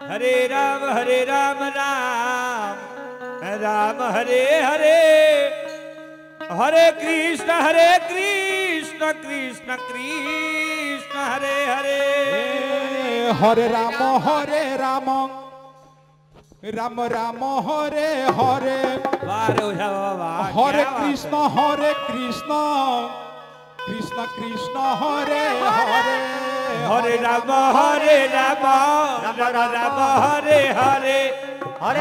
Hare Ram Ram Ram Hare Hare, Hare Krishna Krishna Krishna Hare Hare. Hare Ram Ram Ram Hare Hare, Hare Krishna Krishna Krishna Hare Hare. Hare Ram Ram Hare Hare, Hare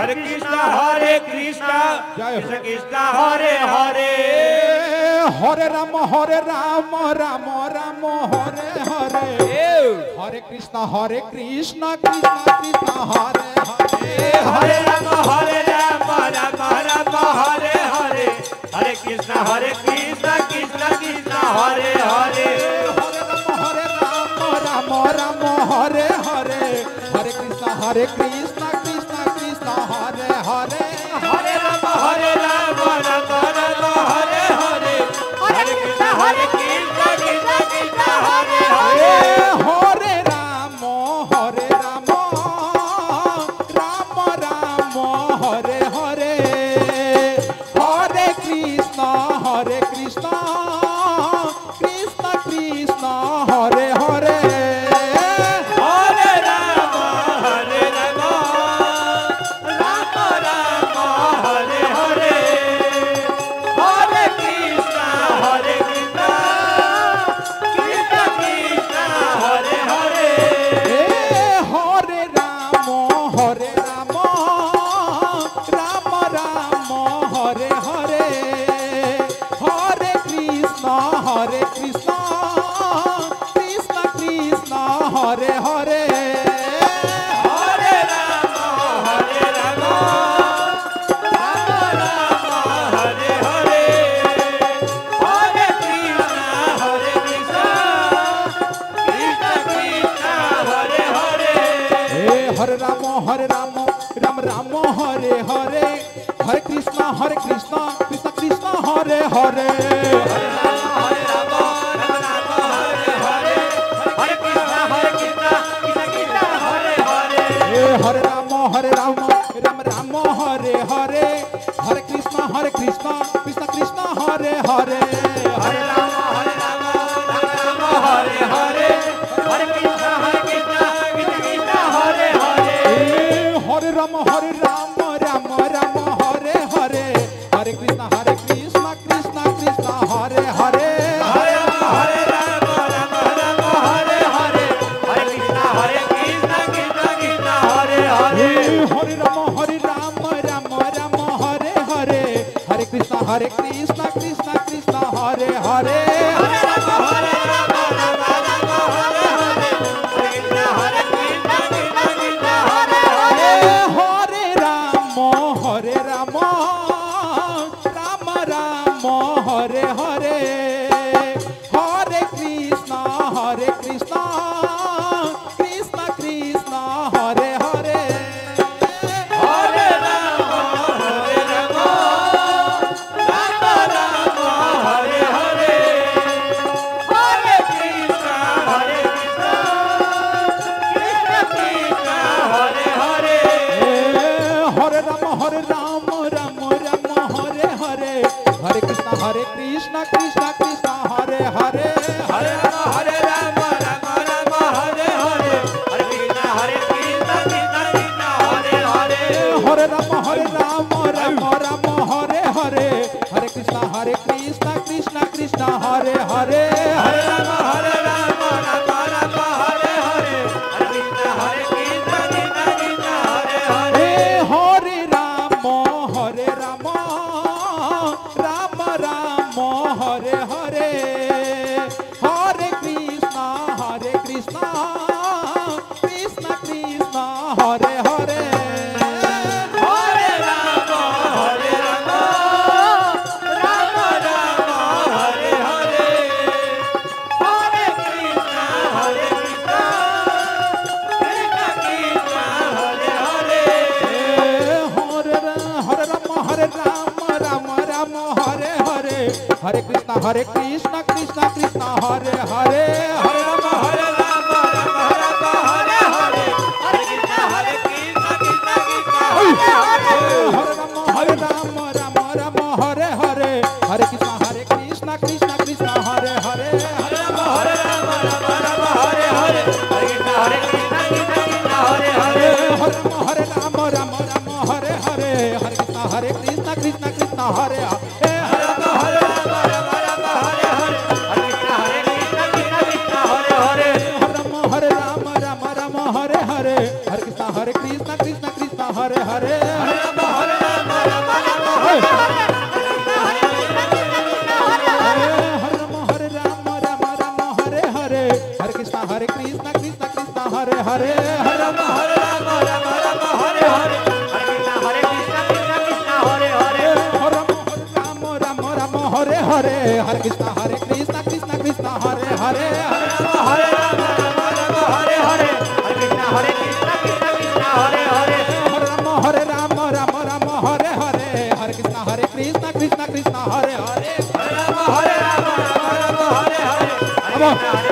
Krishna Krishna Krishna Hare Hare. Hare Ram Ram Ram Hare Hare, Hare Krishna Krishna Krishna Hare Hare. Hare Ram Ram Ram Hare Hare, Hare Krishna Krishna Krishna Hare Hare. Hare Ram Ram Hare Hare, Hare Krishna Krishna Krishna Krishna Hare Hare. Hare Ram Ram Hare Hare, Hare Krishna Krishna Krishna Hare Hare. Hare Ram Ram Ram Hare Hare, Hare Krishna Krishna Krishna Krishna Hare Hare. Hare Ram Ram Hare Hare, Hare Krishna Krishna Krishna Hare Hare. Hare Ram Ram Hare Hare, Hare Krishna Krishna Krishna Krishna Hare Hare. Hare Ram Ram Hare Hare, Hare Krishna Krishna Krishna Hare Hare. Hare Ram Ram Hare Hare, Hare Krishna Krishna Krishna Hare Hare. Hare Ram Ram Hare Hare, Hare Krishna Krishna Krishna Hare Hare. Hare Ram Ram Hare Hare, Hare Krishna Krishna Krishna Hare Hare. Hare Ram Hare Hare, Hare Krishna Krishna Krishna Hare Hare. Hare Ram Ram Hare Hare, Hare Krishna Krishna Krishna Hare Hare. Hare Ram Ram Hare Hare, Hare Krishna Krishna Krishna Hare Hare. Hare Ram Ram Hare Hare, Hare Krishna Krishna Krishna Hare Hare. Hare Ram Hare Hare, Hare Krishna Krishna Krishna Hare Hare. Hare Ram Ram Hare Hare, Hare Krishna Krishna Krishna Hare Hare. Hare Ram Hare Hare, Hare Krishna Krishna Krishna Hare Hare. Hare Ram Hare Hare, Hare Krishna Krishna Krishna Hare Hare. Hare Ram Ram Hare Hare, Hare Krishna Krishna Krishna Hare Hare. Hare Ram Hare Hare, Hare Krishna Krishna Krishna Hare Hare. Hare Ram Hare Hare, Hare Krishna Krishna Krishna Hare Hare. Hare Ram Hare Hare, Hare Krishna Krishna Krishna Hare Hare. Hare Ram Hare Hare, Hare Krishna Krishna Krishna Hare Hare. Hare Ram Hare Hare, Hare Krishna Krishna Krishna Hare Hare. Hare Ram Hare Hare, Hare Krishna Hare Hare Hare Ram Ram Ram Hare Hare Hare Krishna Krishna Krishna Hare Hare Hare Ram Ram Ram Hare Hare Hare Krishna Krishna Hare Hare Hare Ram Ram Ram Hare Hare Hare Krishna Krishna Krishna Hare Hare Hare Ram Ram Hare Hare Hare Ram Ram Hare Hare Hare Krishna Krishna Krishna Hare Hare Hare Ram Ram Ram Hare Hare Hare Krishna Krishna Hare Hare Ram Ram Hare Hare Hare Krishna Krishna Krishna Hare Hare Hare Ram Ram Hare Hare Hare Krishna Krishna Krishna Hare Hare Hare Ram Ram Hare Hare Hare Krishna Krishna Krishna Hare Hare Hare Ram Ram Hare Hare Hare Krishna